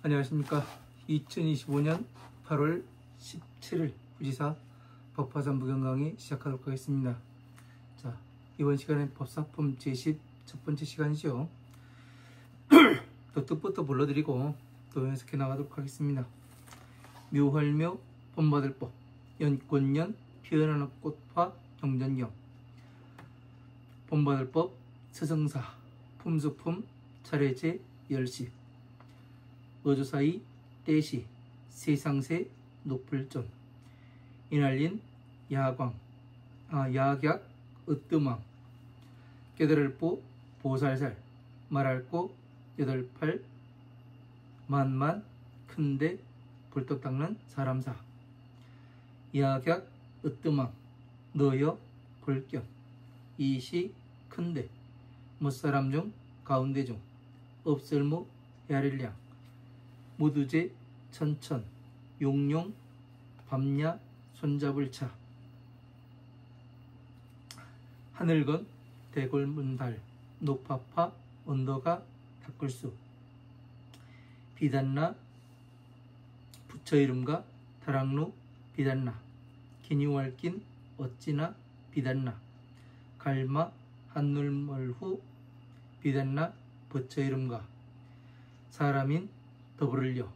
안녕하십니까. 2025년 8월 17일 부지사 법화산 부경 강의 시작하도록 하겠습니다. 자, 이번 시간엔 법사품 제10 첫 번째 시간이죠. 또 뜻부터 불러드리고 또 해석해 나가도록 하겠습니다. 묘할묘 본받을법 연꽃연 피어나는 꽃화 경전경 본받을법 서성사 품수품 차례제 열시 어조사이 떼시 세상세 노풀전 이날린 야광 야객 으뜸왕 깨달을보 보살살 말할고 여덟팔 만만 큰데 불떡 닦는 사람사 야객 으뜸왕 너여 불견 이시 큰데 못사람 중 가운데 중 없을무 야릴량 무두제 천천 용용 밤야 손잡을 차 하늘건 대골문달 높아파 언더가 닦을수 비단나 부처이름과 다락루 비단나 기니왈낀 어찌나 비단나 갈마 한눌멀후 비단나 부처이름과 사람인 더불을려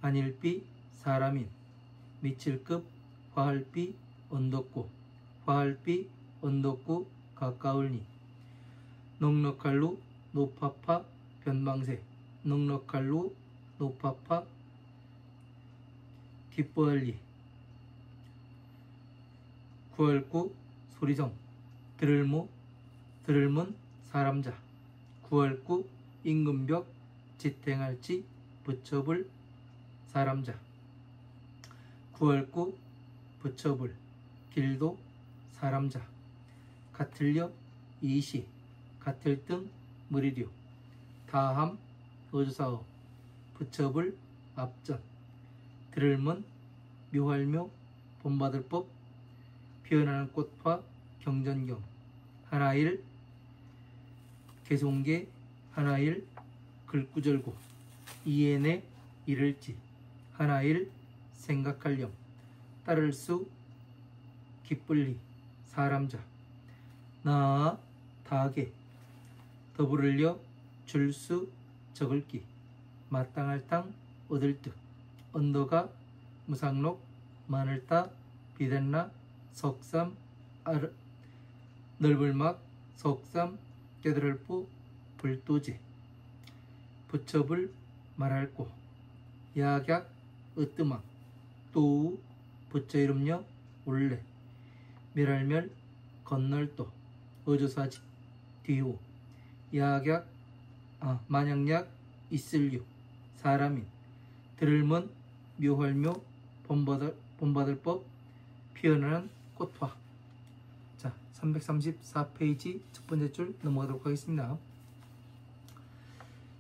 안일비 사람인 미칠급 화할비 언덕구 화할비 언덕구 가까울니 넉넉할루 노파파 변방세 넉넉할루 노파파 뒷보알리 구할구 소리성 들을문 사람자 구할구 임금벽 지탱할지 부처불 사람자 구할구 부처불 길도 사람자 같을려 이시 같을등 무리류 다함 어조사어 부처불 앞전 들을문 묘할묘 본받을법 피어나는 꽃화 경전경 하나일 개송계 하나일 글구절고 이엔에 이를지 하나일 생각할렴 따를 수 기쁠리 사람자 나아 다하게 더불을려 줄수 적을기 마땅할 땅 얻을 듯 언더가 무상록 마늘따 비단나 석삼 넓을막 석삼 깨달을보 불도제 부처불 말할고 야객 으뜸왕 또우 부처이름녀 올레 멸할멸 건널도 어조사지 뒤호 야객 만약약 있을류 사람인 들을문 묘할묘 본받을법 피어나는 꽃화. 자, 334페이지 첫 번째 줄 넘어가도록 하겠습니다.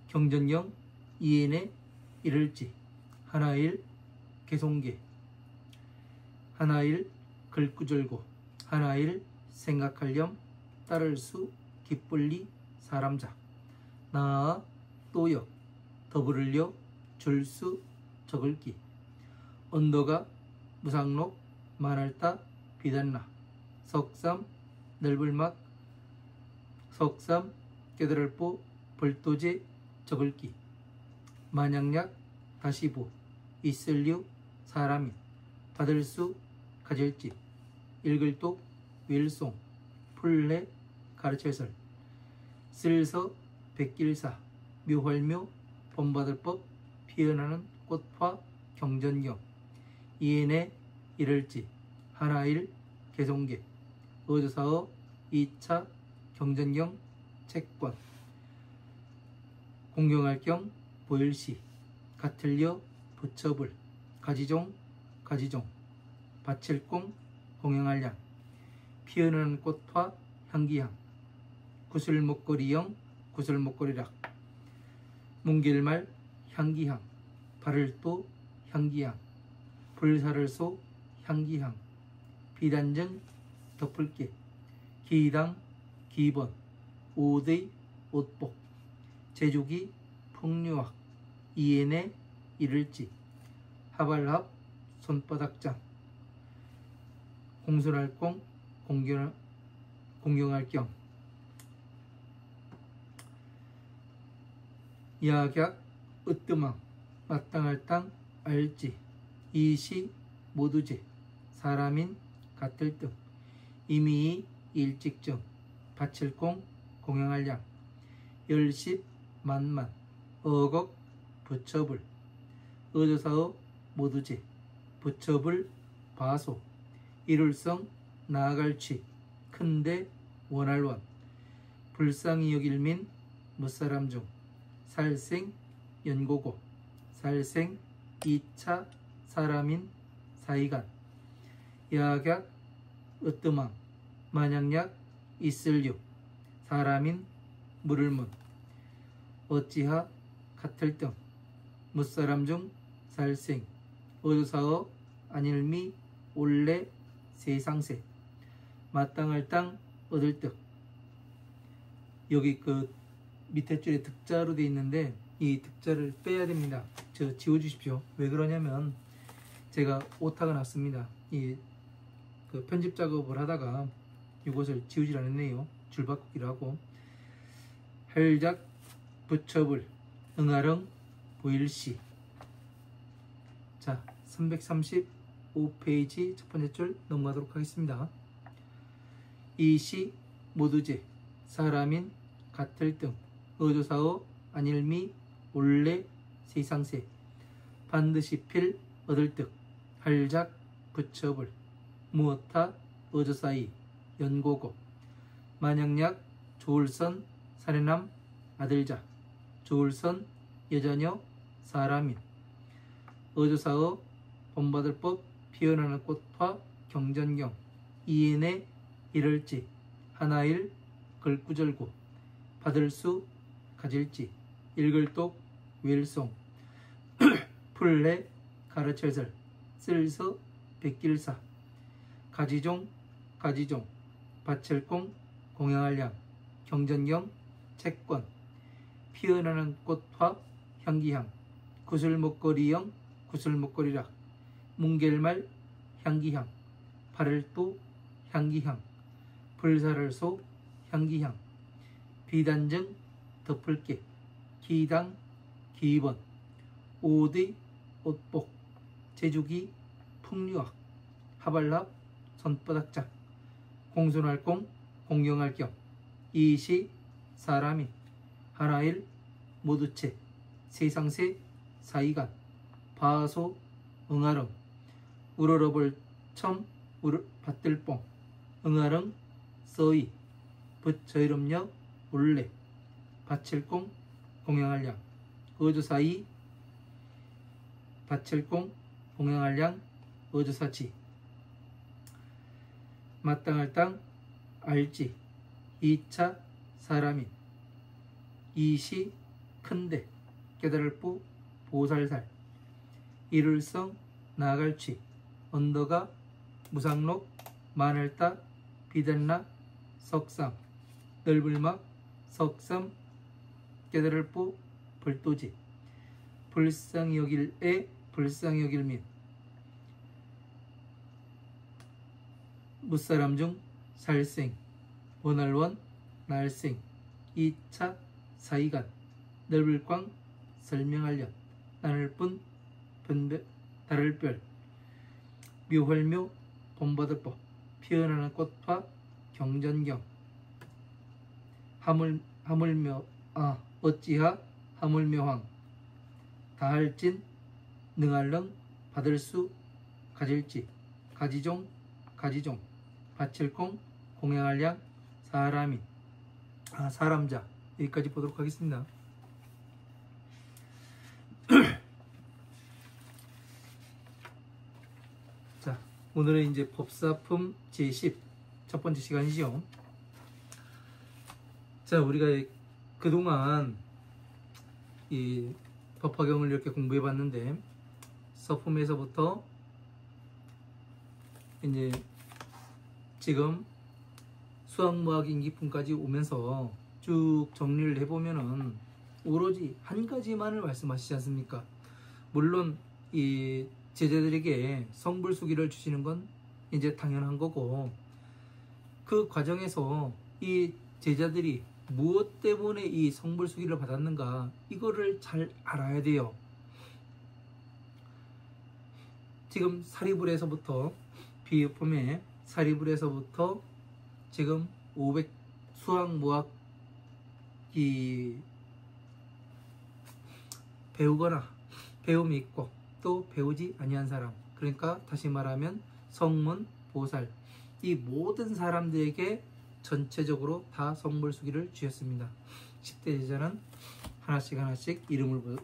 경전경 이엔에 이를지 하나일 개송계 하나일 글구절고 하나일 생각할렴 따를 수 기쁠리 사람자 나아 또여 더불을려 줄수 적을기 언더가 무상록 만할따 비단나 석삼 넓을막 석삼 깨달을보 불도제 적을기 만약약 다시보 있을류 사람인 받을 수 가질지 읽을독 윌송 풀레 가르쳐설 쓸서 백길사 묘할묘 본받을법 피어나는 꽃화 경전경 이엔에 이를지 하나일 개송계 어조사어 2차 경전경 채권 공경할경 보일시 같을려 부처불 가지종 바칠공 공영할량 피어나는 꽃화 향기향 구슬목걸이형 구슬목걸이락 뭉길말 향기향 발을도 향기향 불사를소 향기향 비단정 덮을게 기당 기번 오의 옷복 제조기 풍류학 이엔에 이를지 하발합 손바닥장 공손할공 공경할 겸 야약 으뜸왕 마땅할 땅 알지 이시 모두제 사람인 같을 등 이미 일직정 바칠공 공양할 양 열십 만만 어걱 부처불 어조사어 모두제 부처불 바소 이룰성 나아갈취 큰데 원할원 불상이 여길민 무사람 중 살생 연고고 살생 2차 사람인 사이간 야약 으뜸왕 만약약 있을유 사람인 물을문 어찌하 같을 등 무사람 중 살생 어조사어 안일미 올레 세상세 마땅할 땅 얻을 듯 여기 그 밑에 줄에 득자로 되어 있는데 이 득자를 빼야 됩니다. 저 지워주십시오. 왜 그러냐면 제가 오타가 났습니다. 이 그 편집 작업을 하다가 이것을 지우질 않았네요. 줄 바꾸기를 하고 할작 부처불 응아릉 보일시 자 335페이지 첫 번째 줄 넘어가도록 하겠습니다. 이시 모두제 사람인 같을 등 어조사어 안일미 올레 세상세 반드시 필 얻을 듯 할작 부처불 무엇타 어조사이 연고고 만약약 조울선 사례남 아들자 조울선 여자녀 사람인 어조사어 본받을법 피어나는 꽃화 경전경 이인에 이럴지 하나일 걸구절구 받을 수 가질지 읽을독 웰송 풀레 가르철설 쓸서 백길사 가지종 바철공 공양할 양 경전경 채권 피어나는 꽃화 향기향 구슬목걸이형 구슬목걸이락 뭉겔말 향기향 발을도 향기향 불사를소 향기향 비단증 덮을게 기당 기번 오디 옷복 제주기 풍류학 하발랍 손바닥장 공손할공 공경할 겸 이시 사람인 하나일 모두체 세상세 사이간 바소 응아릉 우러러볼 첨 받들뽕 응아릉 써이 붓저이름녀 올레 바칠공 공양할 양 어조사이 바칠공 공양할 양 어조사지 마땅할 땅 알지 2차 사람인 이시 큰데 깨달을 부 보살살 이룰성 나갈취 언더가 무상록 마늘따 비단나 석상 넓을막 석섬 깨달을 부 불도지 불쌍히 여길에 불쌍히 여길민 무사람 중 살생 원할원 날생 2차 사이간 넓을광 설명하련 나눌뿐 다를별 묘활묘 본받을법 피어나는 꽃화 경전경 어찌하 하물묘황 다할진 능할릉 받을 수 가질지 가지종 바칠공 공양할 양 사람인 사람자 여기까지 보도록 하겠습니다. 자, 오늘은 이제 법사품 제10 첫 번째 시간이죠. 자, 우리가 그동안 이 법화경을 이렇게 공부해 봤는데 서품에서부터 이제 지금 수학무학 인기품까지 오면서 쭉 정리를 해보면은 오로지 한 가지만을 말씀하시지 않습니까? 물론 이 제자들에게 성불수기를 주시는 건 이제 당연한 거고, 그 과정에서 이 제자들이 무엇 때문에 이 성불수기를 받았는가, 이거를 잘 알아야 돼요. 지금 사리불에서부터, 비유품에 사리불에서부터 지금 500 수학무학 이 배우거나 배움이 있고 또 배우지 아니한 사람, 그러니까 다시 말하면 성문, 보살, 이 모든 사람들에게 전체적으로 다 성불수기를 주셨습니다. 10대 제자는 하나씩 하나씩 이름을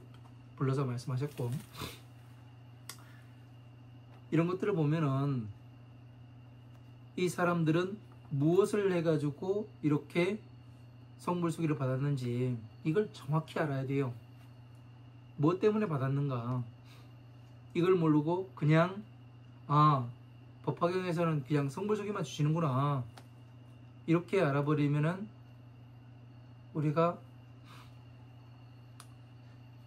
불러서 말씀하셨고, 이런 것들을 보면은 이 사람들은 무엇을 해가지고 이렇게 성불수기를 받았는지 이걸 정확히 알아야 돼요. 무엇 때문에 받았는가, 이걸 모르고 그냥 법화경에서는 그냥 성불수기만 주시는구나, 이렇게 알아버리면은 우리가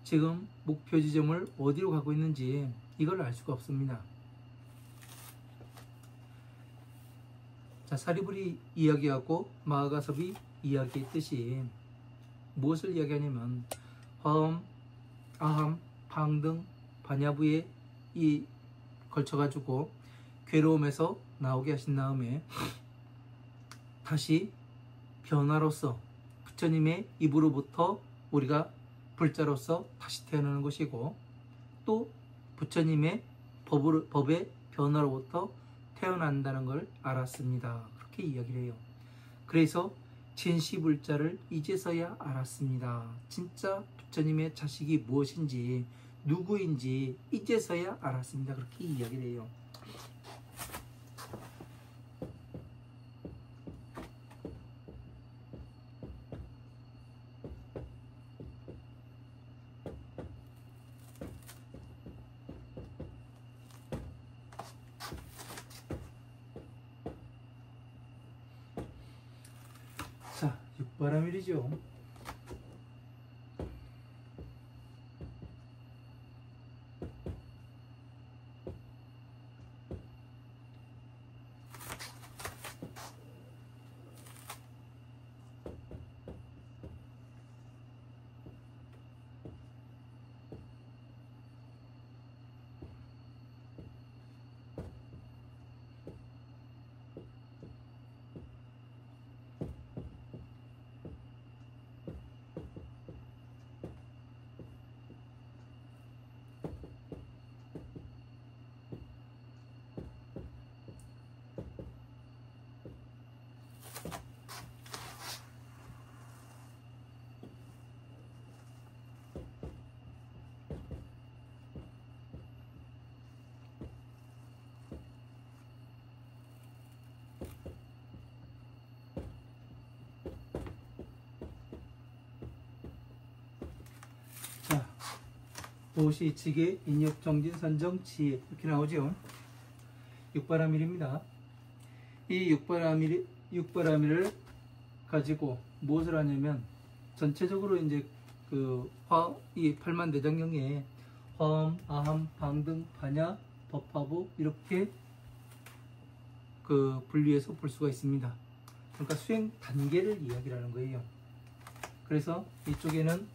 지금 목표 지점을 어디로 가고 있는지 이걸 알 수가 없습니다. 자, 사리불이 이야기하고 마하가섭이 이야기했듯이 무엇을 이야기하냐면 화엄, 아함, 방등, 반야부에 이 걸쳐가지고 괴로움에서 나오게 하신 다음에 다시 변화로서 부처님의 입으로부터 우리가 불자로서 다시 태어나는 것이고, 또 부처님의 법의 변화로부터 태어난다는 걸 알았습니다. 그렇게 이야기를 해요. 그래서 진시불자를 이제서야 알았습니다. 진짜 부처님의 자식이 무엇인지 누구인지 이제서야 알았습니다. 그렇게 이야기를 해요. 자, 육바라밀이죠. 자, 도시, 지계, 인역, 정진, 선정, 지혜, 이렇게 나오죠. 육바라밀입니다. 이 육바라밀을 가지고 무엇을 하냐면, 전체적으로 이제 이 팔만대장경에 화엄, 아함, 방등, 반야, 법화부 이렇게 분리해서 볼 수가 있습니다. 그러니까 수행 단계를 이야기하는 거예요. 그래서 이쪽에는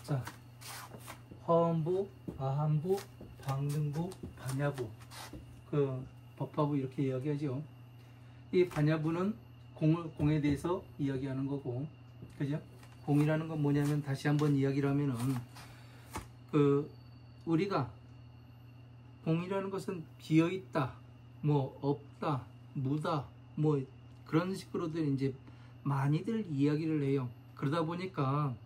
자, 화엄부, 아함부, 방등부, 반야부, 법화부 이렇게 이야기하죠. 이 반야부는 공에 대해서 이야기하는 거고, 그죠? 공이라는 건 뭐냐면, 다시 한번 이야기를 하면은 우리가 공이라는 것은 비어있다, 뭐 없다, 무다, 뭐 그런 식으로들 이제 많이들 이야기를 해요. 그러다 보니까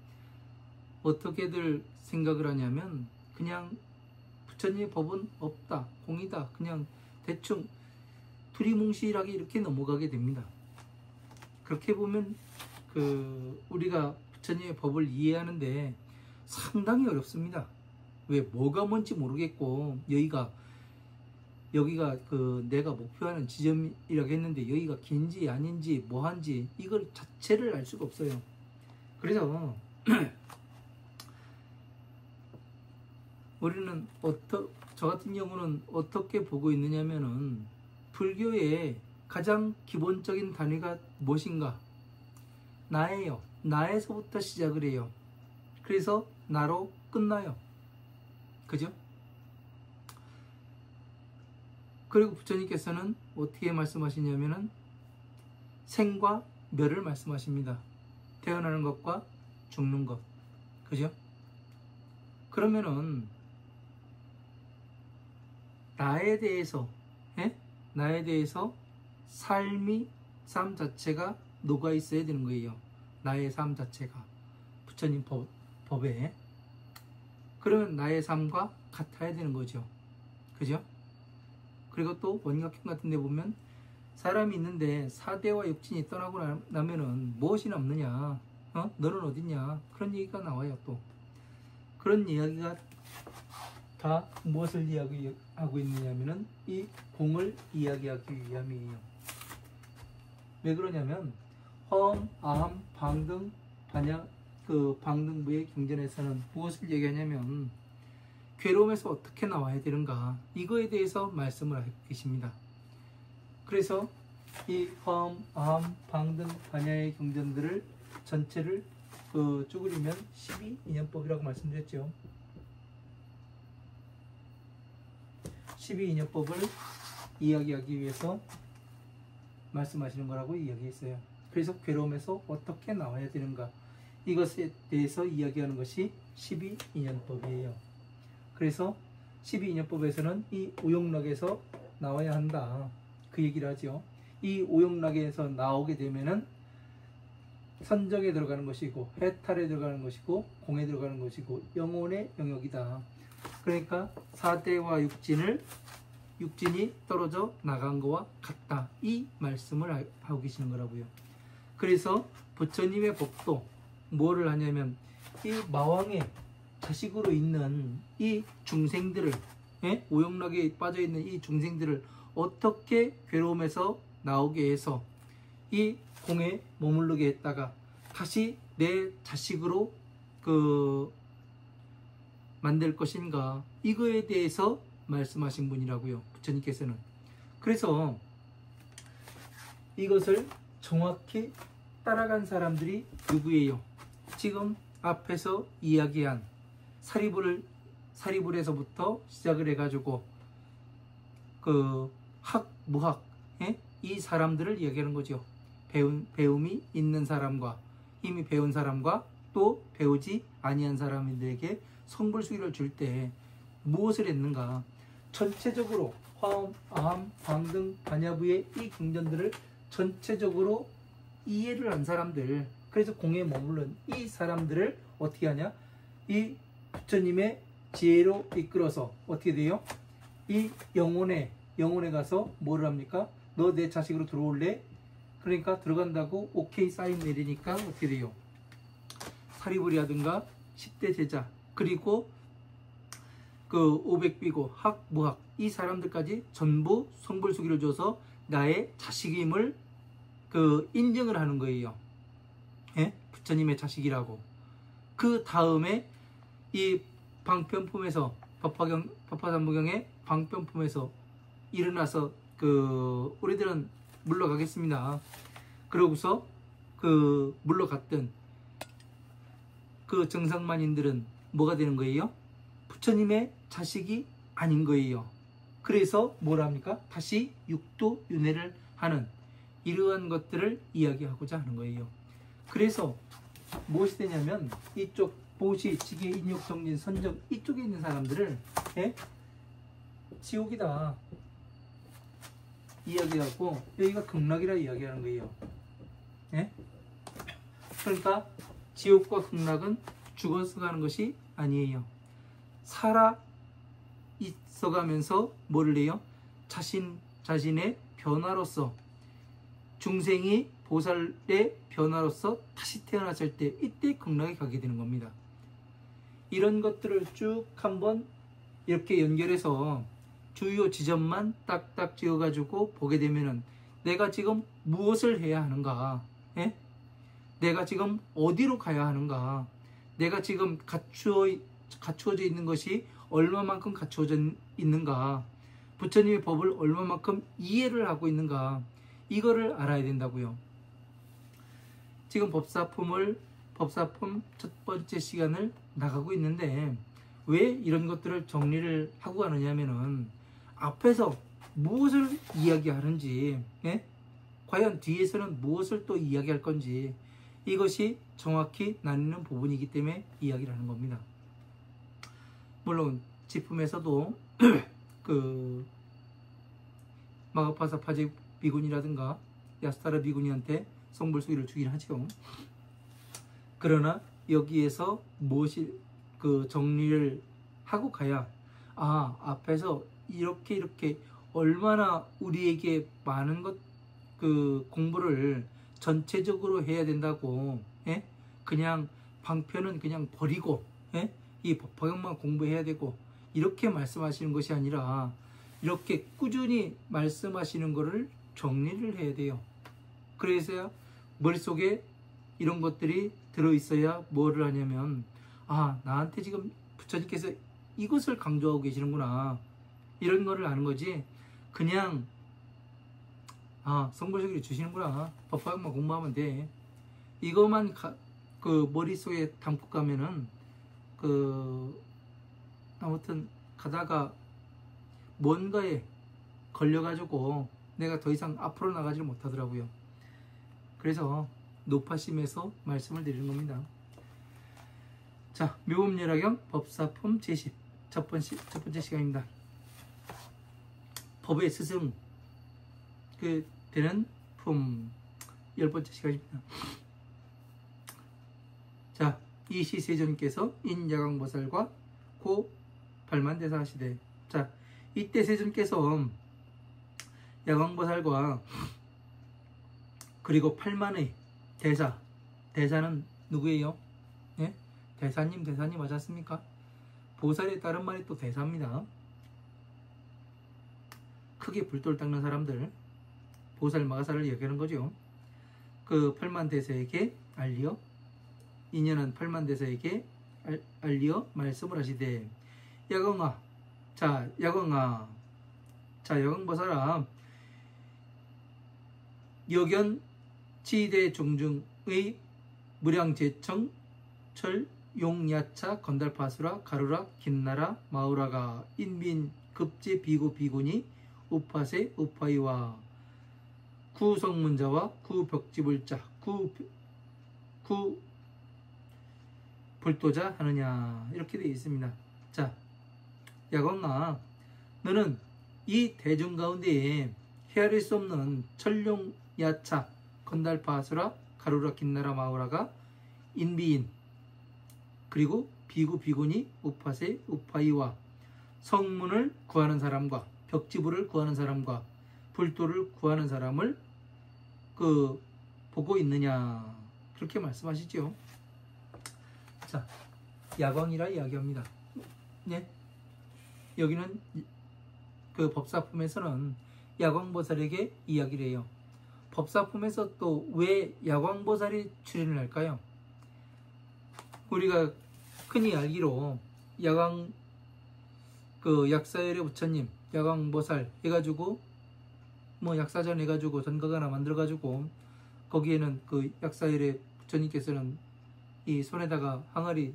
어떻게들 생각을 하냐면, 그냥 부처님의 법은 없다, 공이다, 그냥 대충 두리뭉실하게 이렇게 넘어가게 됩니다. 그렇게 보면 우리가 부처님의 법을 이해하는데 상당히 어렵습니다. 왜? 뭐가 뭔지 모르겠고, 여기가 그 내가 목표하는 지점이라고 했는데 여기가 긴지 아닌지 뭐한지 이걸 자체를 알 수가 없어요. 그래서 우리는 저 같은 경우는 어떻게 보고 있느냐면은, 불교의 가장 기본적인 단위가 무엇인가? 나예요. 나에서부터 시작을 해요. 그래서 나로 끝나요. 그죠? 그리고 부처님께서는 어떻게 말씀하시냐면은 생과 멸을 말씀하십니다. 태어나는 것과 죽는 것. 그죠? 그러면은 나에 대해서 삶 자체가 녹아 있어야 되는 거예요. 나의 삶 자체가 부처님 법에. 그러면 나의 삶과 같아야 되는 거죠. 그죠? 그리고 또 원각형 같은 데 보면 사람이 있는데 사대와 육친이 떠나고 나면은 무엇이 남느냐? 너는 어딨냐? 그런 얘기가 나와요. 또 그런 이야기가 다 무엇을 이야기하고 있느냐면은 이 공을 이야기하기 위함이에요. 왜 그러냐면 허엄, 아함, 방등, 반야, 그 방등부의 경전에서는 무엇을 얘기하냐면 괴로움에서 어떻게 나와야 되는가, 이거에 대해서 말씀을 하고 계십니다. 그래서 이 허엄, 아함, 방등, 반야의 경전들을 전체를 쪼그리면 12인연법이라고 말씀드렸죠. 12인연법을 이야기하기 위해서 말씀하시는 거라고 이야기했어요. 그래서 괴로움에서 어떻게 나와야 되는가, 이것에 대해서 이야기하는 것이 12인연법이에요. 그래서 12인연법에서는 이 오용락에서 나와야 한다, 그 얘기를 하죠. 이 오용락에서 나오게 되면은 선정에 들어가는 것이고, 해탈에 들어가는 것이고, 공에 들어가는 것이고, 영혼의 영역이다. 그러니까 사대와 육진이 떨어져 나간 것과 같다, 이 말씀을 하고 계시는 거라고요. 그래서 부처님의 법도 뭐를 하냐면 이 마왕의 자식으로 있는 이 중생들을, 오용락에 빠져 있는 이 중생들을 어떻게 괴로움에서 나오게 해서 이 공에 머무르게 했다가 다시 내 자식으로 만들 것인가, 이거에 대해서 말씀하신 분이라고요, 부처님께서는. 그래서 이것을 정확히 따라간 사람들이 누구예요? 지금 앞에서 이야기한 사리불에서부터 시작을 해가지고 학, 무학, 이 사람들을 이야기하는 거죠. 배움이 있는 사람과 이미 배운 사람과 또 배우지 아니한 사람들에게 성불수기를 줄 때 무엇을 했는가? 전체적으로 화엄, 아함, 방등, 반야부의 이 경전들을 전체적으로 이해를 한 사람들, 그래서 공에 머무른 이 사람들을 어떻게 하냐? 이 부처님의 지혜로 이끌어서 어떻게 돼요? 이 영혼에 가서 뭐를 합니까? 너 내 자식으로 들어올래? 그러니까 들어간다고 오케이 사인 내리니까 어떻게 돼요? 사리불이라든가 10대 제자, 그리고 500비고 학, 무학, 이 사람들까지 전부 성불수기를 줘서 나의 자식임을 인정을 하는 거예요. 부처님의 자식이라고. 그 다음에 이 방편품에서 법화삼부경의 방편품에서 일어나서 우리들은 물러가겠습니다. 그러고서 물러갔던 그 정상만인들은 뭐가 되는 거예요? 부처님의 자식이 아닌 거예요. 그래서 뭐라 합니까? 다시 육도윤회를 하는 이러한 것들을 이야기하고자 하는 거예요. 그래서 무엇이 되냐면 이쪽 보시, 지기, 인욕, 정진, 선정, 이쪽에 있는 사람들을 지옥이다 이야기하고, 여기가 극락이라 이야기하는 거예요. 그러니까 지옥과 극락은 죽어서 가는 것이 아니에요. 살아 있어가면서 뭐를 해요? 자신의 변화로서 중생이 보살의 변화로서 다시 태어났을 때 이때 극락에 가게 되는 겁니다. 이런 것들을 쭉 한번 이렇게 연결해서 주요 지점만 딱딱 지어가지고 보게 되면은 내가 지금 무엇을 해야 하는가, 예? 내가 지금 어디로 가야 하는가, 내가 지금 갖추어져 있는 것이 얼마만큼 갖추어져 있는가, 부처님의 법을 얼마만큼 이해를 하고 있는가, 이거를 알아야 된다고요. 지금 법사품 첫 번째 시간을 나가고 있는데 왜 이런 것들을 정리를 하고 가느냐면은 앞에서 무엇을 이야기하는지, 예? 과연 뒤에서는 무엇을 또 이야기할 건지, 이것이 정확히 나뉘는 부분이기 때문에 이야기를 하는 겁니다. 물론 지품에서도 그 마가파사파제 비군이라든가 야스타라 비군이한테 성불수기를 주긴 하죠. 그러나 여기에서 무엇이 그 정리를 하고 가야, 아, 앞에서 이렇게 얼마나 우리에게 많은 그 공부를 전체적으로 해야 된다고, 예? 그냥 방편은 그냥 버리고, 예? 이 법화경만 공부해야 되고, 이렇게 말씀하시는 것이 아니라 이렇게 꾸준히 말씀하시는 것을 정리를 해야 돼요. 그래서야 머릿속에 이런 것들이 들어있어야 뭐를 하냐면, 아, 나한테 지금 부처님께서 이것을 강조하고 계시는구나, 이런 거를 아는 거지. 그냥 아, 성불수기를 주시는구나, 법화경만 공부하면 돼, 이것만 그 머릿속에 담고 가면은 그 아무튼 가다가 뭔가에 걸려가지고 내가 더 이상 앞으로 나가지를 못하더라고요. 그래서 노파심에서 말씀을 드리는 겁니다. 자, 묘법열화경 법사품 제10 첫 번째 시간입니다. 법의 스승 그 되는 품 10번째 시간입니다. 자, 이시세존께서 인야광보살과 고 발만대사 하시되, 자, 이때 세존께서 야광보살과 그리고 8만의 대사는 누구예요? 예? 대사님 하지 않습니까? 보살의 다른 말이 또 대사입니다. 크게 불도를 닦는 사람들, 보살 마가사를 얘기하는 거죠. 그 8만 대사에게 알리어, 인연한 8만 대사에게 알리어 말씀을 하시되, 야광아, 자 야광보살아, 여견 지대 종중의 무량제청 철 용야차 건달파수라 가루라 긴나라 마우라가 인민 급제 비구 비구니 우파세 우파이와 구성문자와 구벽지불자 구 불도자 하느냐, 이렇게 되어 있습니다. 자, 야광아, 너는 이 대중 가운데에 헤아릴 수 없는 철룡 야차 건달파수라 가루라 긴나라 마우라가 인비인 그리고 비구 비구니 우파세 우파이와 성문을 구하는 사람과 벽지불을 구하는 사람과 불도를 구하는 사람을 그 보고 있느냐, 그렇게 말씀하시죠. 자, 야광이라 이야기합니다. 네? 여기는 그 법사품에서는 야광보살에게 이야기를 해요. 법사품에서 또 왜 야광보살이 출연을 할까요? 우리가 흔히 알기로 그 약사열의 부처님, 야광보살 해가지고 뭐 약사전 해가지고 전각 하나 만들어가지고 거기에는 그 약사열의 부처님께서는 이 손에다가 항아리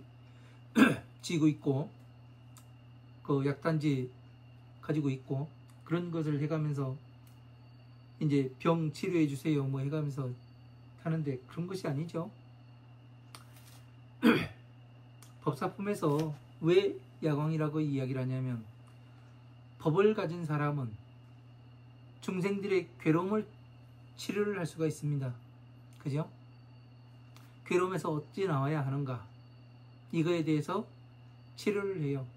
쥐고 있고 그 약단지 가지고 있고 그런 것을 해가면서 이제 병 치료해 주세요 뭐 해가면서 하는데, 그런 것이 아니죠. 법사품에서 왜 야광이라고 이야기를 하냐면, 법을 가진 사람은 중생들의 괴로움을 치료를 할 수가 있습니다. 그죠? 괴로움에서 어찌 나와야 하는가, 이거에 대해서 치료를 해요.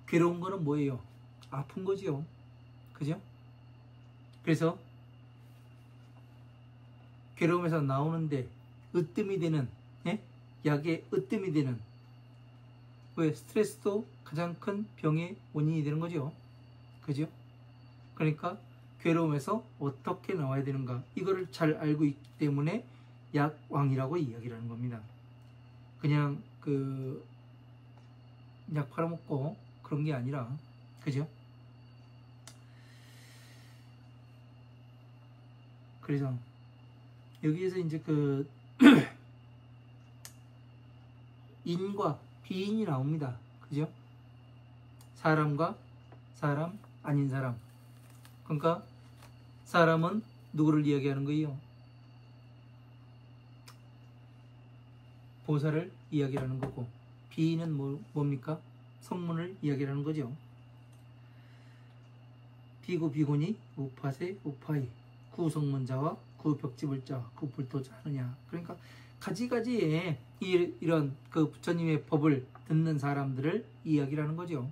괴로운 거는 뭐예요? 아픈 거지요. 그죠? 그래서 괴로움에서 나오는데 으뜸이 되는, 예? 약의 으뜸이 되는, 왜? 스트레스도 가장 큰 병의 원인이 되는 거죠. 그죠? 그러니까 괴로움에서 어떻게 나와야 되는가, 이거를 잘 알고 있기 때문에 약왕이라고 이야기를 하는 겁니다. 그냥 약 팔아먹고 그런 게 아니라, 그죠? 그래서 여기에서 이제 인과 비인이 나옵니다. 그죠? 사람과 사람, 아닌 사람. 그러니까 사람은 누구를 이야기하는 거예요? 보살을 이야기하는 거고, 비인은 뭡니까? 성문을 이야기하는 거죠. 비구 비구니 우파세 우파이, 구성문자와 구벽지불자 구불도자 하느냐. 그러니까 가지가지의 이런 부처님의 법을 듣는 사람들을 이야기를 하는 거죠.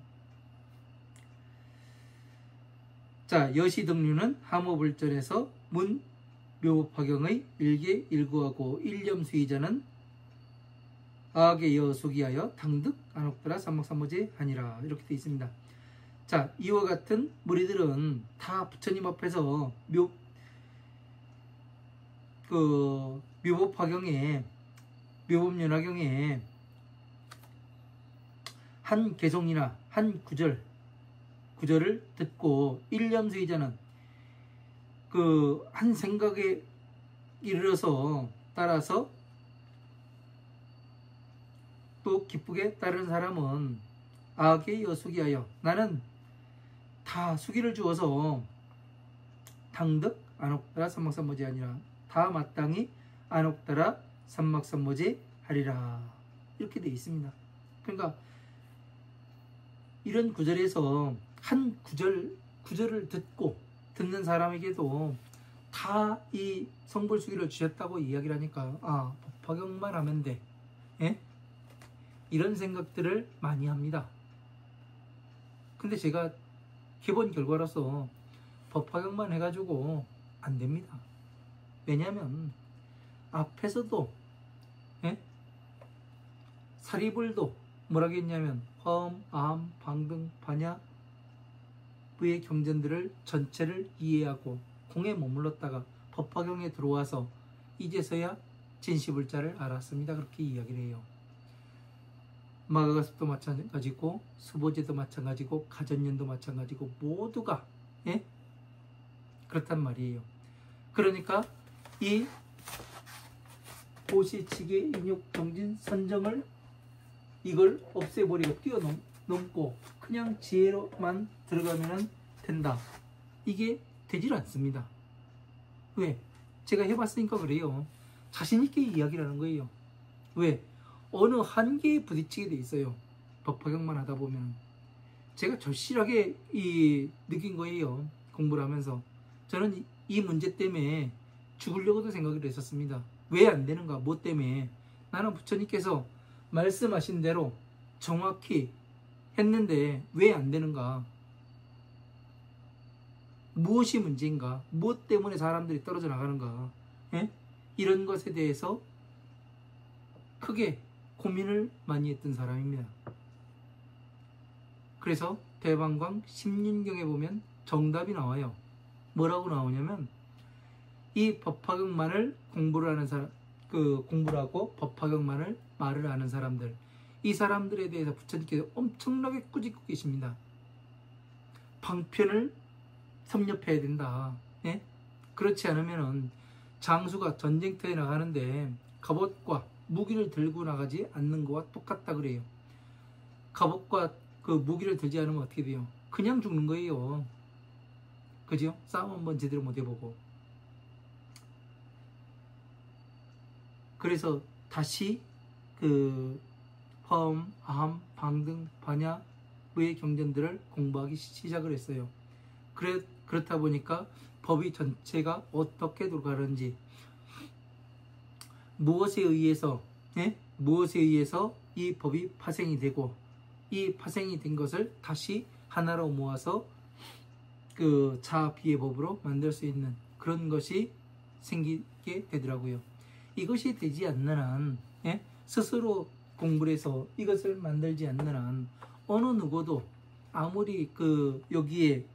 자, 여시등류는 함호불전에서 문 묘법화경의 일개 일구하고 일념수의자는 악의 여수기하여 당득 안옥더라 삼막삼모제 하니라, 이렇게 되어 있습니다. 자, 이와 같은 무리들은 다 부처님 앞에서 묘법화경에, 묘법연화경에 한 개송이나 한 구절을 듣고 일념수의자는 한 생각에 이르러서 따라서 또 기쁘게 따르는 사람은 악의 여수기하여, 나는 다 수기를 주어서 당득 안옥더라 삼막삼모제 아니라, 다 마땅히 안옥더라 삼막삼모제 하리라, 이렇게 되어 있습니다. 그러니까 이런 구절에서 한 구절을 듣는 사람에게도 다 이 성불수기를 주셨다고 이야기를 하니까, 법화경만 하면 돼, 예? 이런 생각들을 많이 합니다. 근데 제가 기본 결과로서 법화경만 해가지고 안 됩니다. 왜냐하면 앞에서도, 예? 사리불도 뭐라고 했냐면 화엄, 아함, 방등, 반야 의 경전들을 전체를 이해하고 공에 머물렀다가 법화경에 들어와서 이제서야 진시불자를 알았습니다. 그렇게 이야기를 해요. 마가가습도 마찬가지고, 수보제도 마찬가지고, 가전연도 마찬가지고, 모두가, 예? 그렇단 말이에요. 그러니까 이 보시치계 인욕 정진 선정을, 이걸 없애버리고 뛰어넘고 그냥 지혜로만 들어가면 된다, 이게 되질 않습니다. 왜? 제가 해봤으니까 그래요. 자신있게 이야기를 하는 거예요. 왜? 어느 한계에 부딪히게 돼 있어요. 법화경만 하다 보면. 제가 절실하게 느낀 거예요. 공부를 하면서. 저는 이 문제 때문에 죽으려고도 생각을 했었습니다. 왜 안 되는가? 뭐 때문에? 나는 부처님께서 말씀하신 대로 정확히 했는데 왜 안 되는가? 무엇이 문제인가? 무엇 때문에 사람들이 떨어져 나가는가? 예? 이런 것에 대해서 크게 고민을 많이 했던 사람입니다. 그래서 대방광 십륜경에 보면 정답이 나와요. 뭐라고 나오냐면, 이 법화경만을 공부를 하는 사람, 공부를 하고 법화경만을 말을 하는 사람들, 이 사람들에 대해서 부처님께서 엄청나게 꾸짖고 계십니다. 방편을 섭렵해야 된다. 예? 그렇지 않으면은 장수가 전쟁터에 나가는데 갑옷과 무기를 들고 나가지 않는 것과 똑같다 그래요. 갑옷과 무기를 들지 않으면 어떻게 돼요? 그냥 죽는 거예요. 그죠? 싸움 한번 제대로 못 해보고. 그래서 다시 화엄, 아함, 방등, 반야의 경전들을 공부하기 시작을 했어요. 그렇다 보니까 법이 전체가 어떻게 돌아가는지, 무엇에 의해서 이 법이 파생이 되고, 이 파생이 된 것을 다시 하나로 모아서 자비의 법으로 만들 수 있는 그런 것이 생기게 되더라고요. 이것이 되지 않는 한, 예? 스스로 공부를 해서 이것을 만들지 않는 한 어느 누구도 아무리 여기에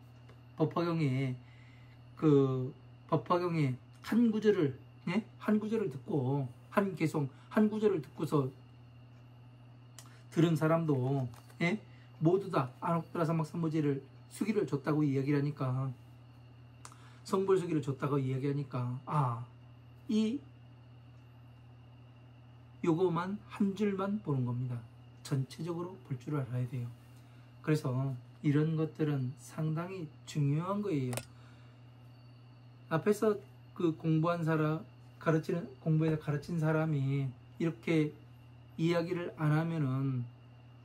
법화경에 한 구절을, 예? 한 구절을 듣고 한 개송 한 구절을 듣고서 들은 사람도, 예? 모두 다 안옥다라 사막삼보제를 수기를 줬다고 이야기를 하니까, 성불 수기를 줬다고 이야기하니까, 요거만 한 줄만 보는 겁니다. 전체적으로 볼 줄 알아야 돼요. 그래서 이런 것들은 상당히 중요한 거예요. 앞에서 공부한 사람, 공부해서 가르친 사람이 이렇게 이야기를 안 하면은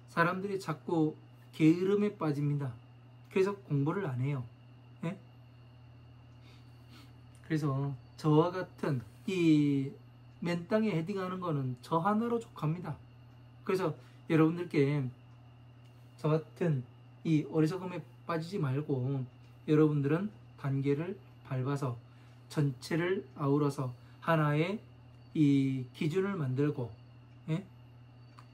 사람들이 자꾸 게으름에 빠집니다. 그래서 공부를 안 해요. 예? 그래서 저와 같은 이 맨땅에 헤딩하는 거는 저 하나로 족합니다. 그래서 여러분들께 저 같은 이 어리석음에 빠지지 말고 여러분들은 단계를 밟아서 전체를 아우러서 하나의 이 기준을 만들고, 예?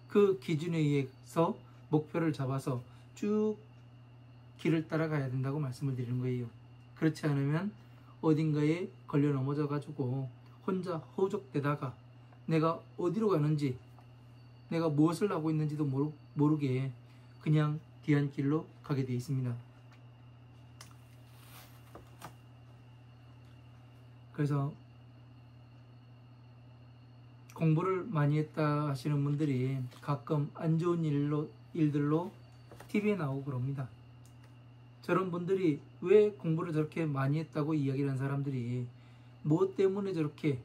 그 기준에 의해서 목표를 잡아서 쭉 길을 따라가야 된다고 말씀을 드리는 거예요. 그렇지 않으면 어딘가에 걸려 넘어져 가지고 혼자 허우적대다가 내가 어디로 가는지, 내가 무엇을 하고 있는지도 모르게 그냥 뒤안길로 가게 되어 있습니다. 그래서 공부를 많이 했다 하시는 분들이 가끔 안 좋은 일들로 TV에 나오고 그럽니다. 저런 분들이 왜 공부를 저렇게 많이 했다고 이야기를 한 사람들이, 무엇 때문에 저렇게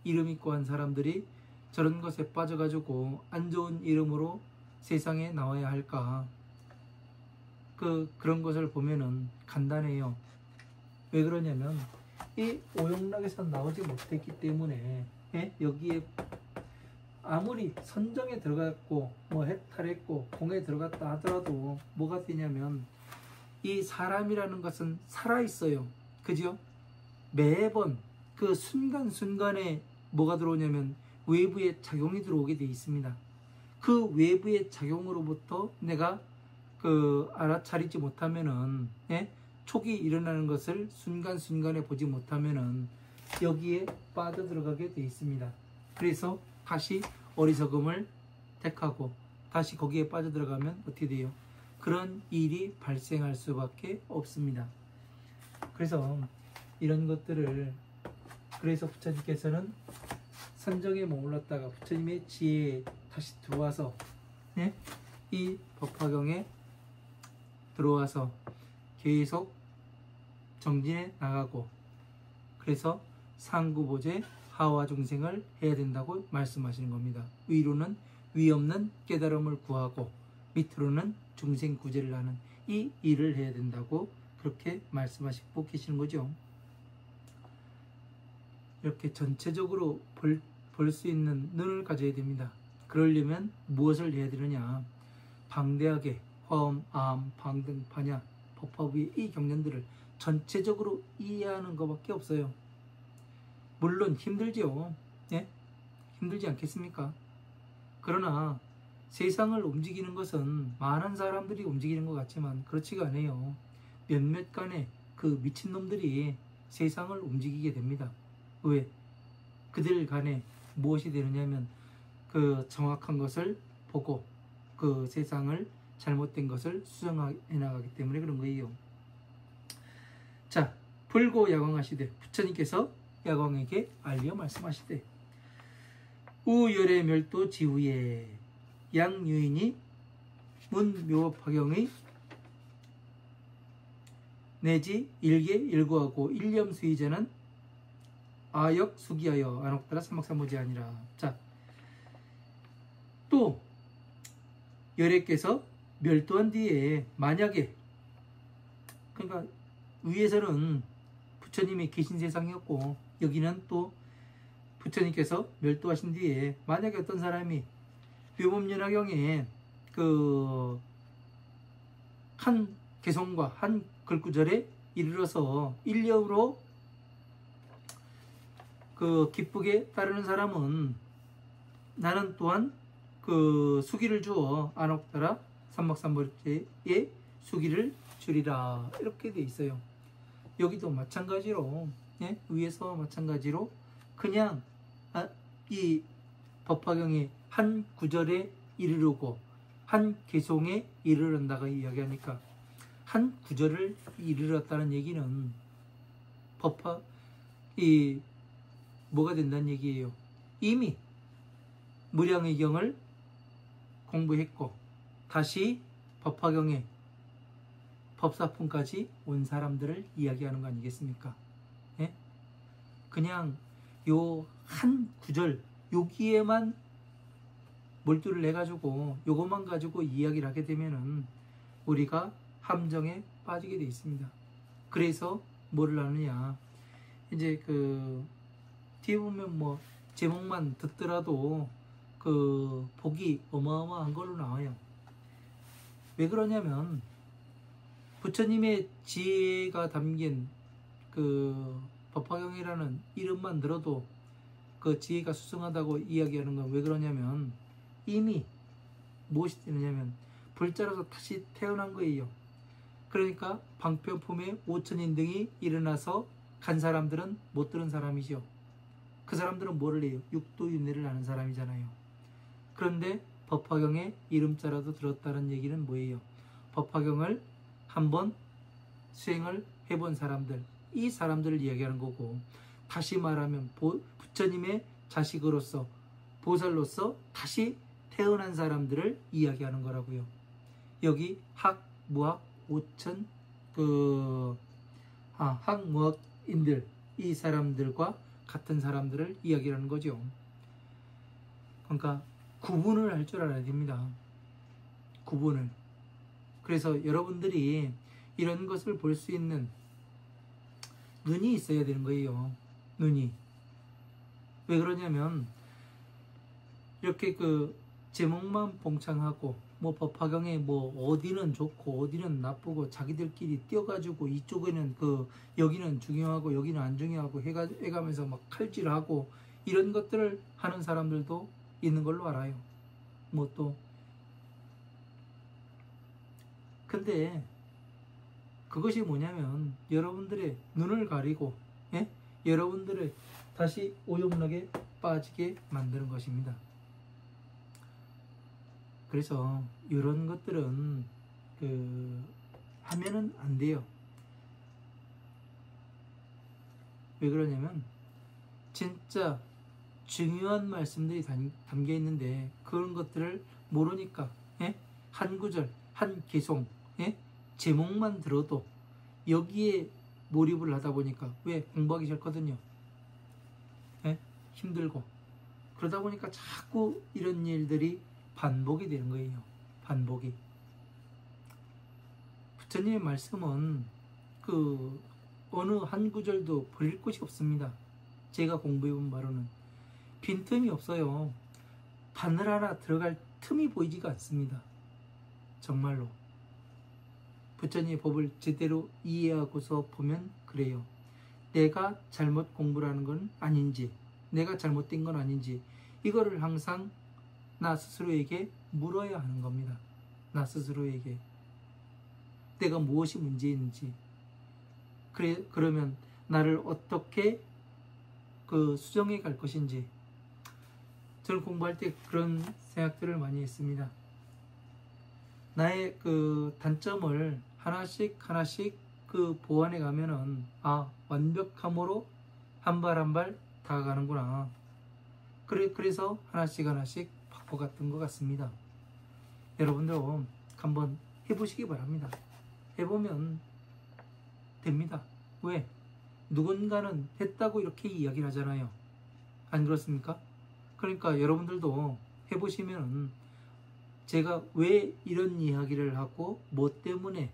이름 있고 한 사람들이 저런 것에 빠져가지고 안 좋은 이름으로 세상에 나와야 할까? 그런 것을 보면은 간단해요. 왜 그러냐면 이 오용락에서 나오지 못했기 때문에, 예? 여기에 아무리 선정에 들어갔고 뭐 해탈했고 공에 들어갔다 하더라도 뭐가 되냐면 이 사람이라는 것은 살아있어요. 그죠? 매번 그 순간순간에 뭐가 들어오냐면 외부의 작용이 들어오게 돼 있습니다. 그 외부의 작용으로부터 내가 알아차리지 못하면은, 예? 촉이 일어나는 것을 순간순간에 보지 못하면은 여기에 빠져들어가게 돼 있습니다. 그래서 다시 어리석음을 택하고 다시 거기에 빠져들어가면 어떻게 돼요? 그런 일이 발생할 수밖에 없습니다. 그래서 이런 것들을, 그래서 부처님께서는 선정에 머물렀다가 부처님의 지혜에 다시 들어와서, 예? 이 법화경에 들어와서 계속 정진해 나가고, 그래서 상구보제 하와 중생을 해야 된다고 말씀하시는 겁니다. 위로는 위 없는 깨달음을 구하고 밑으로는 중생 구제를 하는 이 일을 해야 된다고 그렇게 말씀하시고 계시는 거죠. 이렇게 전체적으로 볼 수 있는 눈을 가져야 됩니다. 그러려면 무엇을 해야 되느냐? 방대하게 화엄, 아함, 방등, 반야, 법화부의 이 경전들을 전체적으로 이해하는 것밖에 없어요. 물론 힘들죠. 예? 힘들지 않겠습니까? 그러나 세상을 움직이는 것은 많은 사람들이 움직이는 것 같지만 그렇지가 않아요. 몇몇 간의 그 미친놈들이 세상을 움직이게 됩니다. 왜? 그들 간에 무엇이 되느냐면 그 정확한 것을 보고 그 세상을 잘못된 것을 수정해 나가기 때문에 그런 거예요. 자, 불고 야광하시되 부처님께서 야광에게 알려 말씀하시되 우열의 멸도 지후에 양유인이 문묘법화경의 내지 일개 일구하고 일념수의자는 아역 수기하여 안옥다라 삼막삼보제 아니라. 자, 또 열애께서 멸도한 뒤에 만약에, 그러니까 위에서는 부처님이 계신 세상이었고 여기는 또 부처님께서 멸도하신 뒤에 만약에 어떤 사람이 묘법연화경에 한 개성과 한 글구절에 이르러서 일념으로 그 기쁘게 따르는 사람은 나는 또한 그 수기를 주어 안옥따라 삼박삼벌제에 수기를 주리라. 이렇게 돼 있어요. 여기도 마찬가지로 위에서 마찬가지로 그냥 이 법화경의 한 구절에 이르르고 한 개송에 이르른다가 이야기하니까 한 구절을 이르렀다는 얘기는 뭐가 된다는 얘기예요. 이미 무량의경을 공부했고 다시 법화경에 법사품까지 온 사람들을 이야기하는 거 아니겠습니까? 예? 그냥 요 한 구절 여기에만 몰두를 해가지고 요것만 가지고 이야기를 하게 되면은 우리가 함정에 빠지게 돼 있습니다. 그래서 뭐를 하느냐, 이제 그 뒤에 보면 뭐 제목만 듣더라도 그 복이 어마어마한 걸로 나와요. 왜 그러냐면 부처님의 지혜가 담긴 그 법화경이라는 이름만 들어도 그 지혜가 수승하다고 이야기하는 건 왜 그러냐면 이미 무엇이 되느냐면 불자로서 다시 태어난 거예요. 그러니까 방편품에 5천인 등이 일어나서 간 사람들은 못 들은 사람이죠. 그 사람들은 뭐를 해요? 육도윤회를 하는 사람이잖아요. 그런데 법화경에 이름자라도 들었다는 얘기는 뭐예요? 법화경을 한번 수행을 해본 사람들, 이 사람들을 이야기하는 거고, 다시 말하면 부처님의 자식으로서 보살로서 다시 태어난 사람들을 이야기하는 거라고요. 여기 학, 무학, 오천 학무학인들, 이 사람들과 같은 사람들을 이야기하는 거죠. 그러니까 구분을 할 줄 알아야 됩니다. 구분을. 그래서 여러분들이 이런 것을 볼 수 있는 눈이 있어야 되는 거예요. 눈이. 왜 그러냐면 이렇게 그 제목만 봉창하고 뭐 법화경에 뭐 어디는 좋고 어디는 나쁘고 자기들끼리 뛰어가지고 이쪽에는 여기는 중요하고 여기는 안 중요하고 해가면서 막 칼질하고 이런 것들을 하는 사람들도 있는 걸로 알아요. 뭐 또 근데 그것이 뭐냐면 여러분들의 눈을 가리고 여러분들을 다시 오용락에 빠지게 만드는 것입니다. 그래서 이런 것들은 하면은 안 돼요. 왜 그러냐면 진짜 중요한 말씀들이 담겨 있는데 그런 것들을 모르니까 한 구절, 한 개송, 제목만 들어도 여기에 몰입을 하다 보니까 왜 공부하기 싫거든요. 힘들고 그러다 보니까 자꾸 이런 일들이 반복이 되는 거예요. 반복이. 부처님의 말씀은 어느 한 구절도 버릴 곳이 없습니다. 제가 공부해본 바로는 빈틈이 없어요. 바늘 하나 들어갈 틈이 보이지가 않습니다. 정말로. 부처님의 법을 제대로 이해하고서 보면 그래요. 내가 잘못 공부를 하는 건 아닌지, 내가 잘못된 건 아닌지, 이거를 항상 나 스스로에게 물어야 하는 겁니다. 나 스스로에게. 내가 무엇이 문제인지. 그러면 나를 어떻게 수정해 갈 것인지. 저는 공부할 때 그런 생각들을 많이 했습니다. 나의 단점을 하나씩 보완해 가면은 완벽함으로 한 발 한 발 다가가는구나. 그래서 하나씩 바꿔갔던 것 같습니다. 여러분도 한번 해보시기 바랍니다. 해보면 됩니다. 왜? 누군가는 했다고 이렇게 이야기를 하잖아요. 안 그렇습니까? 그러니까 여러분들도 해보시면 제가 왜 이런 이야기를 하고 뭐 때문에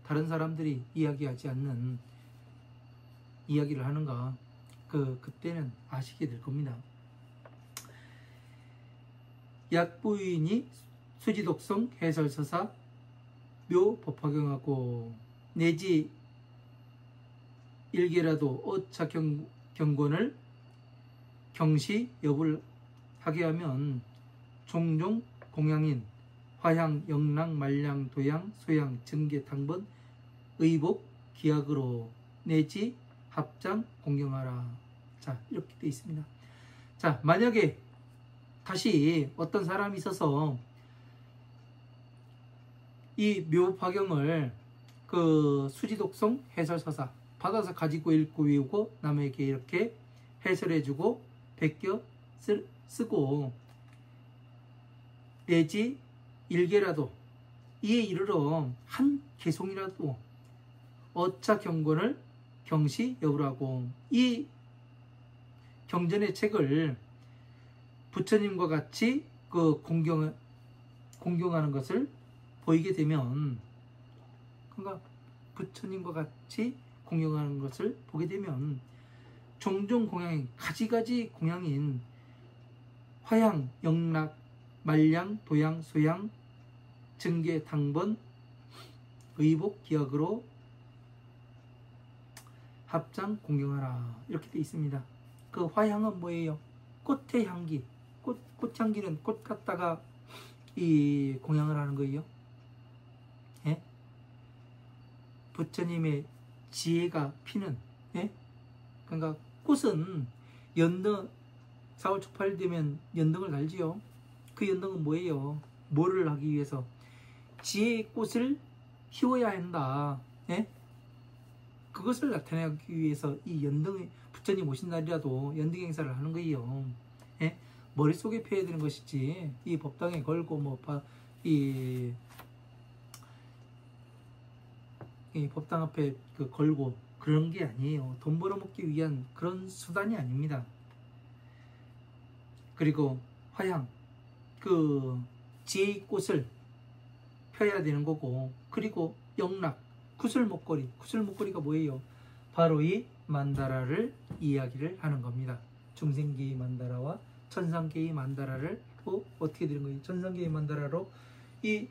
다른 사람들이 이야기하지 않는 이야기를 하는가 그때는 아시게 될 겁니다. 약부인이 수지독성 해설서사 묘 법화경하고 내지 일개라도 어착형 경건을 경시 여부를 하게 하면 종종 공양인 화양 영락 말량 도양 소양 증계 당번 의복 기약으로 내지 합장 공경하라. 자, 이렇게 되어 있습니다. 자, 만약에 다시 어떤 사람이 있어서 이 묘화경을 그 수지독성 해설서사 받아서 가지고 읽고 외우고 남에게 이렇게 해설해주고 베껴 쓰고 내지 일개라도 이에 이르러 한 개송이라도 어차 경건을 경시 여부라고. 이 경전의 책을 부처님과 같이 그 공경하는 것을 보이게 되면, 그러니까 부처님과 같이 공경하는 것을 보게 되면 종종 공양인 가지가지 공양인 화양 영락 말량 도양 소양 증계 당번 의복 기약으로 합장 공경하라. 이렇게 되어 있습니다. 그 화향은 뭐예요? 꽃의 향기. 꽃향기는 꽃 갖다가 이 공양을 하는 거예요. 예? 부처님의 지혜가 피는, 예? 그러니까 꽃은 연등 4월 초팔 되면 연등을 달지요. 그 연등은 뭐예요? 뭐를 하기 위해서? 지혜의 꽃을 키워야 한다. 예? 그것을 나타내기 위해서 이 연등, 부처님 오신 날이라도 연등 행사를 하는 거예요. 예? 머릿속에 펴야 되는 것이지, 이 법당에 걸고 이 법당 앞에 걸고 그런 게 아니에요. 돈 벌어먹기 위한 그런 수단이 아닙니다. 그리고 화양, 그 지혜의 꽃을 펴야 되는 거고, 그리고 영락, 구슬목걸이가 뭐예요? 바로 이 만다라를 이야기를 하는 겁니다. 중생계의 만다라와 천상계의 만다라를 어떻게 되는 거예요? 천상계의 만다라로 이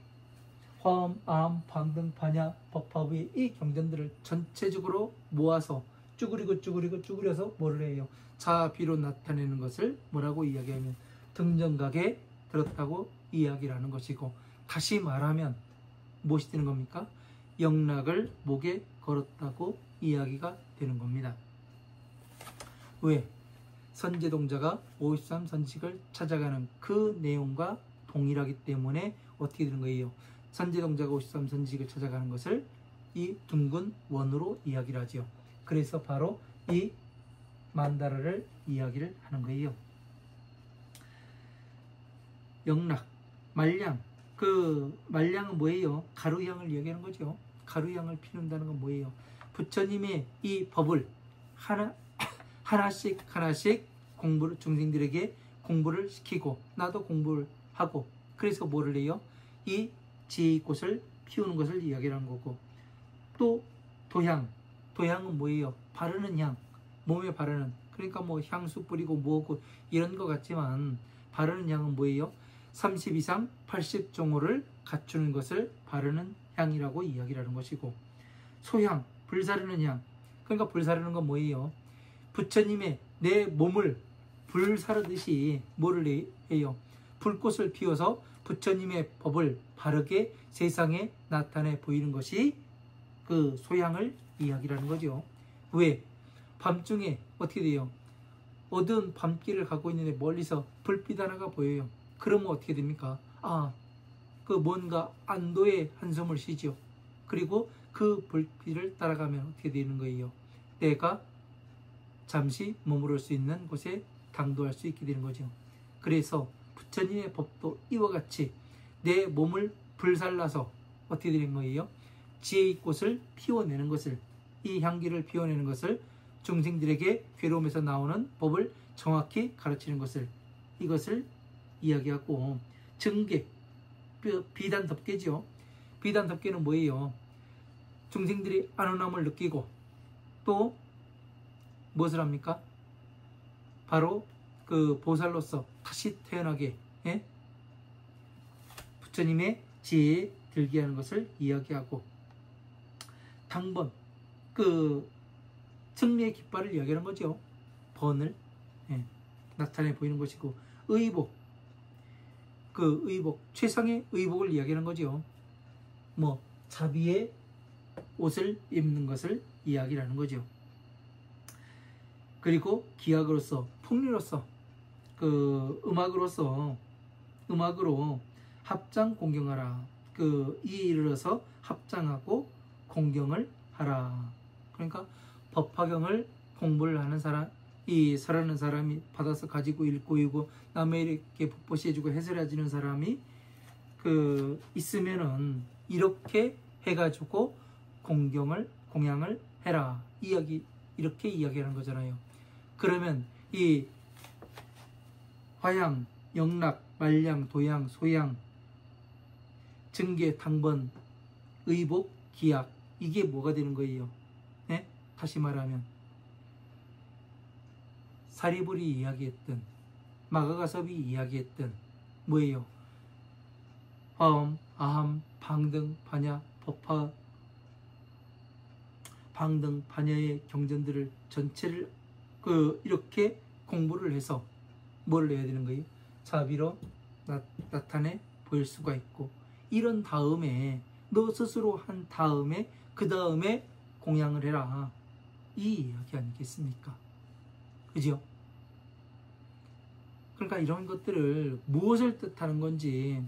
화엄, 암, 방등, 반야, 법화의 이 경전들을 전체적으로 모아서 쭈그려서 뭐를 해요? 자비로 나타내는 것을 뭐라고 이야기하면 등정각에 들었다고 이야기를 하는 것이고, 다시 말하면 무엇이 되는 겁니까? 영락을 목에 걸었다고 이야기가 되는 겁니다. 왜? 선제동자가 53선식을 찾아가는 그 내용과 동일하기 때문에 어떻게 되는 거예요? 선제동자가 53선식을 찾아가는 것을 이 둥근 원으로 이야기를 하죠. 그래서 바로 이 만다라를 이야기를 하는 거예요. 영락, 말량, 그 말량은 뭐예요? 가루향을 이야기하는 거죠. 가루향을 피운다는 건 뭐예요? 부처님의 이 법을 하나씩 공부를, 중생들에게 공부를 시키고 나도 공부를 하고, 그래서 뭐를 해요? 이 지혜의 꽃을 피우는 것을 이야기하는 거고, 또 도향은 뭐예요? 바르는 향, 몸에 바르는, 그러니까 뭐 향수 뿌리고 뭐고 이런 것 같지만 바르는 향은 뭐예요? 30 이상 80종호를 갖추는 것을 바르는 향이라고 이야기를 하는 것이고, 소향, 불사르는 향, 그러니까 불사르는 건 뭐예요? 부처님의 내 몸을 불사르듯이 뭐를 해요? 불꽃을 피워서 부처님의 법을 바르게 세상에 나타내 보이는 것이 그 소향을 이야기하는 거죠. 왜? 밤중에 어떻게 돼요? 어두운 밤길을 가고 있는데 멀리서 불빛 하나가 보여요. 그러면 어떻게 됩니까? 그 뭔가 안도의 한숨을 쉬죠. 그리고 그 불빛을 따라가면 어떻게 되는 거예요? 내가 잠시 머무를 수 있는 곳에 당도할 수 있게 되는 거죠. 그래서 부처님의 법도 이와 같이 내 몸을 불살라서 어떻게 되는 거예요? 지혜의 꽃을 피워내는 것을, 이 향기를 피워내는 것을, 중생들에게 괴로움에서 나오는 법을 정확히 가르치는 것을, 이것을 이야기하고, 증계, 비단 덮개죠. 비단 덮개는 뭐예요? 중생들이 안온함을 느끼고 또 무엇을 합니까? 바로 그 보살로서 다시 태어나게, 예? 부처님의 지혜에 들게 하는 것을 이야기하고, 당번, 그 승리의 깃발을 이야기하는 거죠. 번을 나타내 보이는 것이고, 의복, 그 의복, 최상의 의복을 이야기하는 거죠. 뭐 자비의 옷을 입는 것을 이야기하는 거죠. 그리고 기악으로서, 풍류로서, 그 음악으로 합장 공경하라. 그 이에 이르러서 합장하고 공경을 하라. 그러니까 법화경을 공부를 하는 사람, 이 설하는 사람이 받아서 가지고 읽고 이고 남에게 북보시해주고 해설해주는 사람이 그 있으면은 이렇게 해가지고 공양을 해라. 이렇게 이야기하는 거잖아요. 그러면 이 화양, 영락, 말량, 도양, 소양, 증계, 당번, 의복, 기약, 이게 뭐가 되는 거예요? 네? 다시 말하면 사리불이 이야기했던, 마가가섭이 이야기했던 뭐예요? 화엄, 아함, 방등, 반야, 법화, 방등, 반야의 경전들을 전체를 이렇게 공부를 해서 뭘 해야 되는 거예요? 자비로 나타내 보일 수가 있고, 이런 다음에 너 스스로 한 다음에 그 다음에 공양을 해라. 이 이야기 아니겠습니까? 그죠? 그러니까 이런 것들을 무엇을 뜻하는 건지,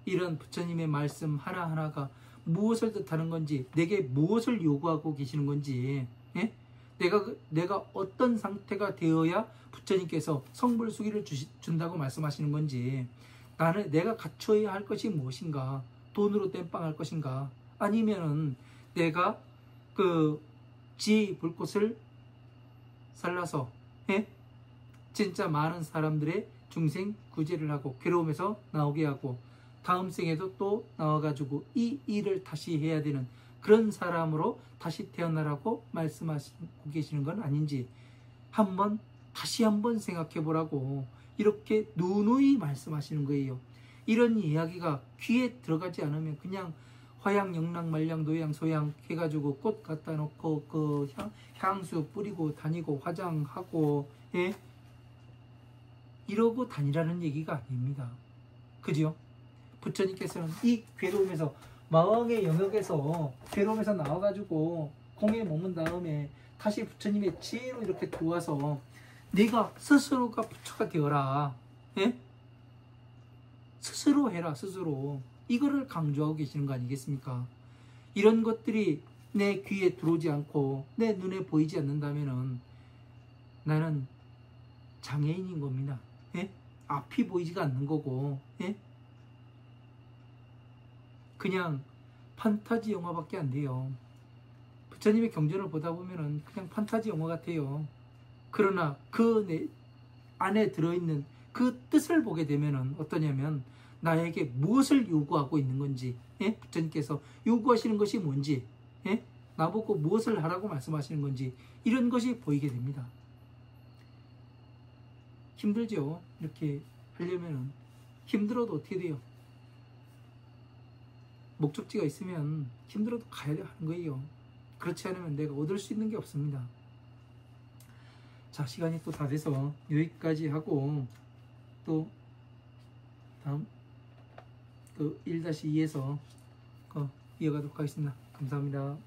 이런 부처님의 말씀 하나하나가 무엇을 뜻하는 건지, 내게 무엇을 요구하고 계시는 건지, 내가 어떤 상태가 되어야 부처님께서 성불수기를 준다고 말씀하시는 건지, 내가 갖춰야 할 것이 무엇인가, 돈으로 땜빵할 것인가, 아니면은 내가 그 지혜의 불꽃을 살라서 진짜 많은 사람들의 중생 구제를 하고 괴로움에서 나오게 하고 다음 생에도 또 나와가지고 이 일을 다시 해야 되는 그런 사람으로 다시 태어나라고 말씀하시고 계시는 건 아닌지 다시 한번 생각해 보라고 이렇게 누누이 말씀하시는 거예요. 이런 이야기가 귀에 들어가지 않으면 그냥 화양, 영락, 말량, 도양, 소양 해가지고 꽃 갖다 놓고 그 향수 뿌리고 다니고 화장하고 이러고 다니라는 얘기가 아닙니다. 그죠? 부처님께서는 이 괴로움에서, 마왕의 영역에서 괴로움에서 나와가지고 공에 머문 다음에 다시 부처님의 지혜로 이렇게 도와서 네가 스스로가 부처가 되어라. 스스로 해라. 스스로. 이거를 강조하고 계시는 거 아니겠습니까? 이런 것들이 내 귀에 들어오지 않고 내 눈에 보이지 않는다면은 나는 장애인인 겁니다. 앞이 보이지가 않는 거고 그냥 판타지 영화밖에 안 돼요. 부처님의 경전을 보다 보면은 그냥 판타지 영화 같아요. 그러나 그 안에 들어있는 그 뜻을 보게 되면은 어떠냐면 나에게 무엇을 요구하고 있는 건지, 부처님께서 요구하시는 것이 뭔지, 나보고 무엇을 하라고 말씀하시는 건지, 이런 것이 보이게 됩니다. 힘들죠? 이렇게 하려면은. 힘들어도 어떻게 돼요? 목적지가 있으면 힘들어도 가야 하는 거예요. 그렇지 않으면 내가 얻을 수 있는 게 없습니다. 자, 시간이 또 다 돼서 여기까지 하고 또 다음 그 1-2에서 이어가도록 하겠습니다. 감사합니다.